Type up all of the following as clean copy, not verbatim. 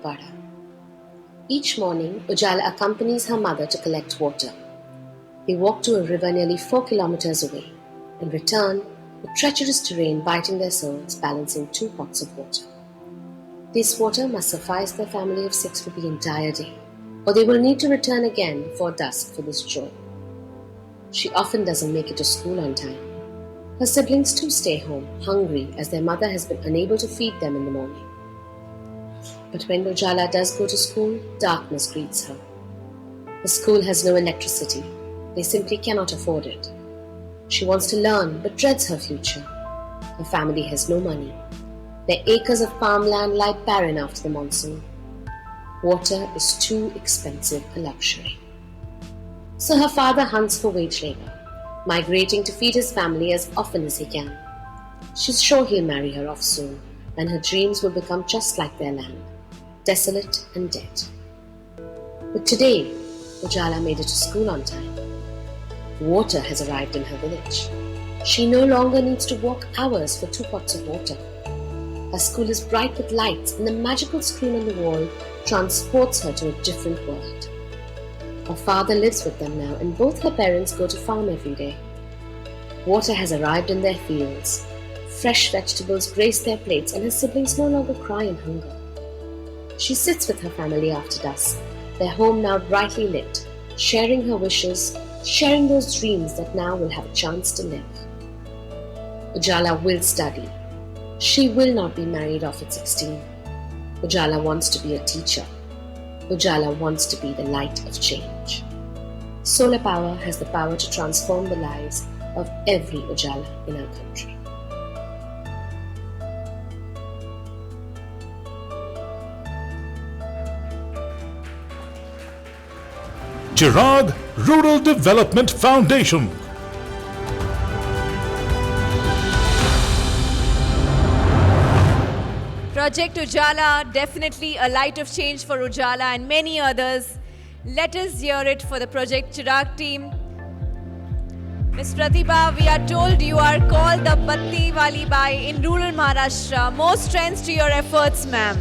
Para. Each morning, Ujala accompanies her mother to collect water. They walk to a river nearly 4 kilometers away and return with treacherous terrain biting their souls, balancing 2 pots of water. This water must suffice their family of 6 for the entire day, or they will need to return again before dusk for this joy. She often doesn't make it to school on time. Her siblings too stay home, hungry as their mother has been unable to feed them in the morning. But when Ujala does go to school, darkness greets her. The school has no electricity. They simply cannot afford it. She wants to learn but dreads her future. Her family has no money. Their acres of farmland lie barren after the monsoon. Water is too expensive a luxury. So her father hunts for wage labor, migrating to feed his family as often as he can. She's sure he'll marry her off soon, and her dreams will become just like their land, desolate and dead. But today, Ujala made it to school on time. Water has arrived in her village. She no longer needs to walk hours for 2 pots of water. Her school is bright with lights, and the magical screen on the wall transports her to a different world. Her father lives with them now, and both her parents go to farm every day. Water has arrived in their fields. Fresh vegetables grace their plates, and her siblings no longer cry in hunger. She sits with her family after dusk, their home now brightly lit, sharing her wishes, sharing those dreams that now will have a chance to live. Ujala will study. She will not be married off at 16. Ujala wants to be a teacher. Ujala wants to be the light of change. Solar power has the power to transform the lives of every Ujala in our country. Chirag Rural Development Foundation. Project Ujala, definitely a light of change for Ujala and many others. Let us hear it for the Project Chirag team. Ms. Pratibha, we are told you are called the Batti Wali Bai in rural Maharashtra. More strength to your efforts, ma'am.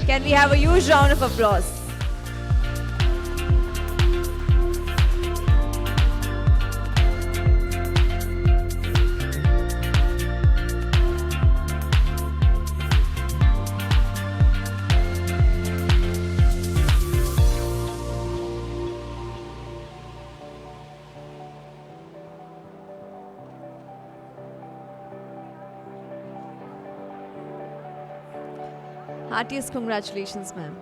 Can we have a huge round of applause? Heartiest congratulations, ma'am.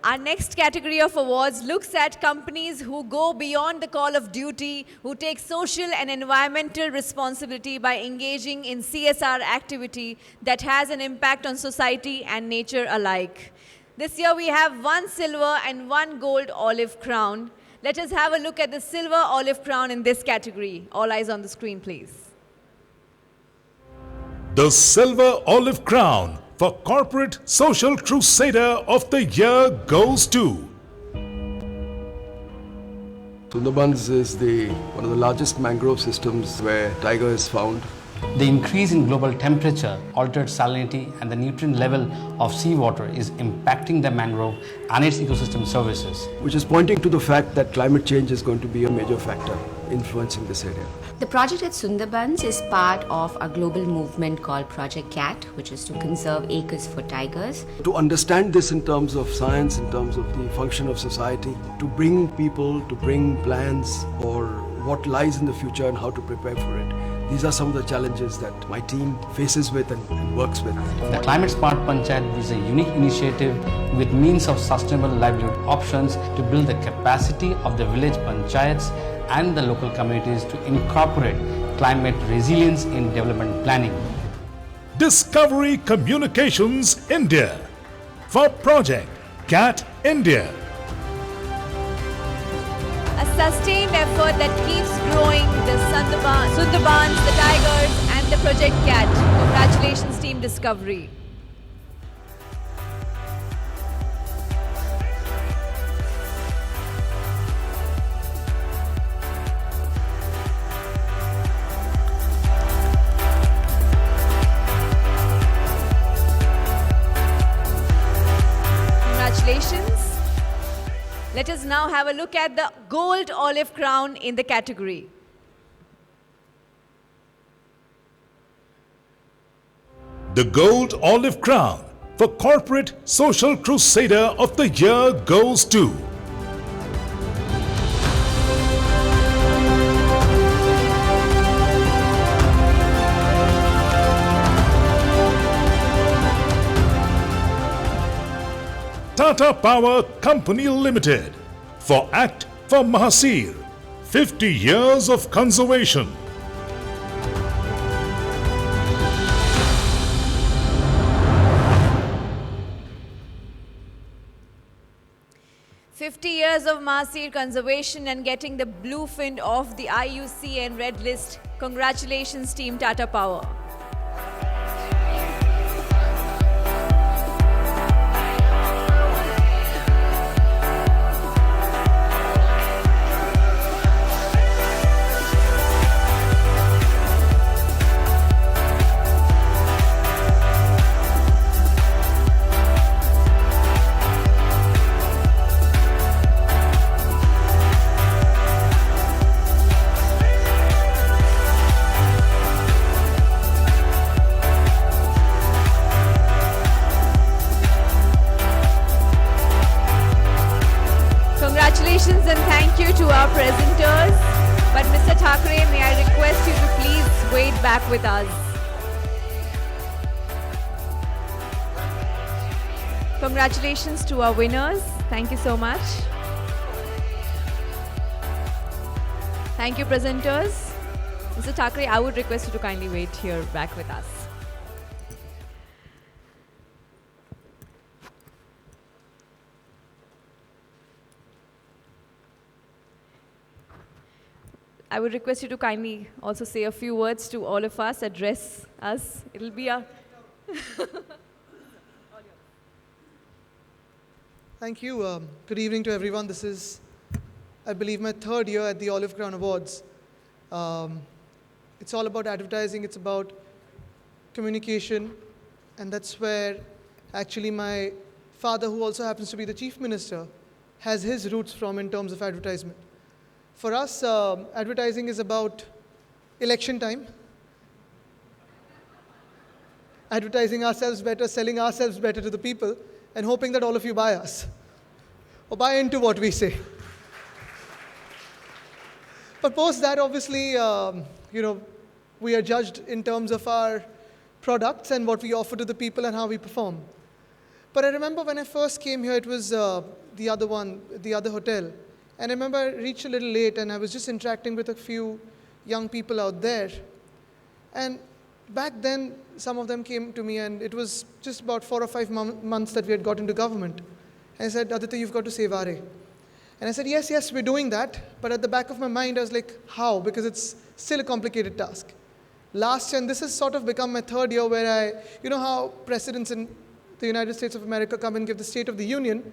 Our next category of awards looks at companies who go beyond the call of duty, who take social and environmental responsibility by engaging in CSR activity that has an impact on society and nature alike. This year we have 1 silver and 1 gold olive crown. Let us have a look at the silver olive crown in this category. All eyes on the screen, please. The Silver Olive Crown for Corporate Social Crusader of the Year goes to Sundarbans is one of the largest mangrove systems where tiger is found. The increase in global temperature, altered salinity and the nutrient level of seawater is impacting the mangrove and its ecosystem services. Which is pointing to the fact that climate change is going to be a major factor influencing this area. The project at Sundarbans is part of a global movement called Project CAT, which is to conserve acres for tigers. To understand this in terms of science, in terms of the function of society, to bring people, to bring plans for what lies in the future and how to prepare for it. These are some of the challenges that my team faces with and works with. The Climate Smart Panchayat is a unique initiative with means of sustainable livelihood options to build the capacity of the village panchayats and the local communities to incorporate climate resilience in development planning. Discovery Communications India for Project CAT India. A sustained effort that keeps growing the Sundarbans, the Tigers and the Project CAT. Congratulations, Team Discovery. Let us now have a look at the gold olive crown in the category. The Gold Olive Crown for Corporate Social Crusader of the Year goes to Tata Power Company Limited for Act for Mahasir, 50 years of conservation. Years of Mahasir conservation and getting the bluefin off the IUCN red list. Congratulations, Team Tata Power. Congratulations and thank you to our presenters. But Mr. Thackeray, may I request you to please wait back with us. Congratulations to our winners. Thank you so much. Thank you, presenters. Mr. Thackeray, I would request you to kindly wait here back with us. I would request you to kindly also say a few words to all of us, address us. It'll be a... Thank you. Good evening to everyone. This is, I believe, my third year at the Olive Crown Awards. It's all about advertising. It's about communication. And that's where actually my father, who also happens to be the Chief Minister, has his roots from in terms of advertisement. For us, advertising is about election time. Advertising ourselves better, selling ourselves better to the people, and hoping that all of you buy us or buy into what we say. But post that, obviously, we are judged in terms of our products and what we offer to the people and how we perform. But I remember when I first came here, it was the other hotel. And I remember I reached a little late and I was just interacting with a few young people out there. And back then, some of them came to me and it was just about 4 or 5 months that we had got into government. And I said, Aditya, you've got to save RA. And I said, yes, we're doing that. But at the back of my mind, I was like, how? Because it's still a complicated task. Last year, and this has sort of become my third year where you know how presidents in the United States of America come and give the State of the Union?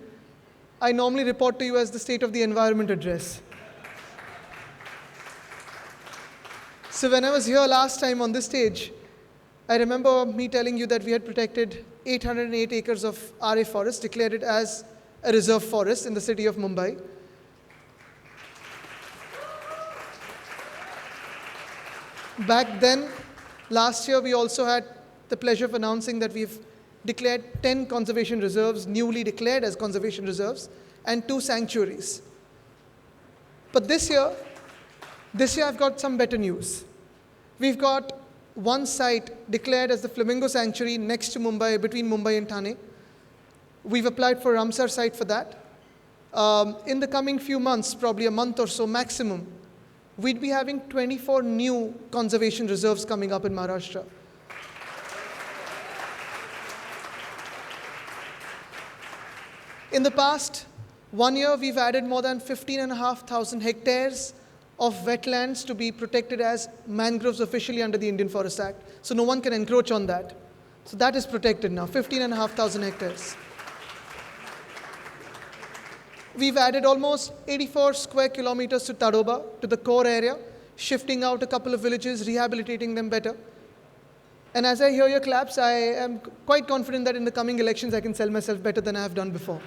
I normally report to you as the State of the Environment address. So when I was here last time on this stage, I remember me telling you that we had protected 808 acres of RA forest, declared it as a reserve forest in the city of Mumbai. Back then, last year, we also had the pleasure of announcing that we've declared 10 conservation reserves, newly declared as conservation reserves, and 2 sanctuaries. But this year I've got some better news. We've got one site declared as the Flamingo Sanctuary next to Mumbai, between Mumbai and Thane. We've applied for Ramsar site for that. In the coming few months, probably a month or so maximum, we'd be having 24 new conservation reserves coming up in Maharashtra. In the past 1 year, we've added more than 15,500 hectares of wetlands to be protected as mangroves officially under the Indian Forest Act. So no one can encroach on that. So that is protected now, 15,500 hectares. We've added almost 84 square kilometers to Tadoba, to the core area, shifting out a couple of villages, rehabilitating them better. And as I hear your claps, I am quite confident that in the coming elections, I can sell myself better than I have done before.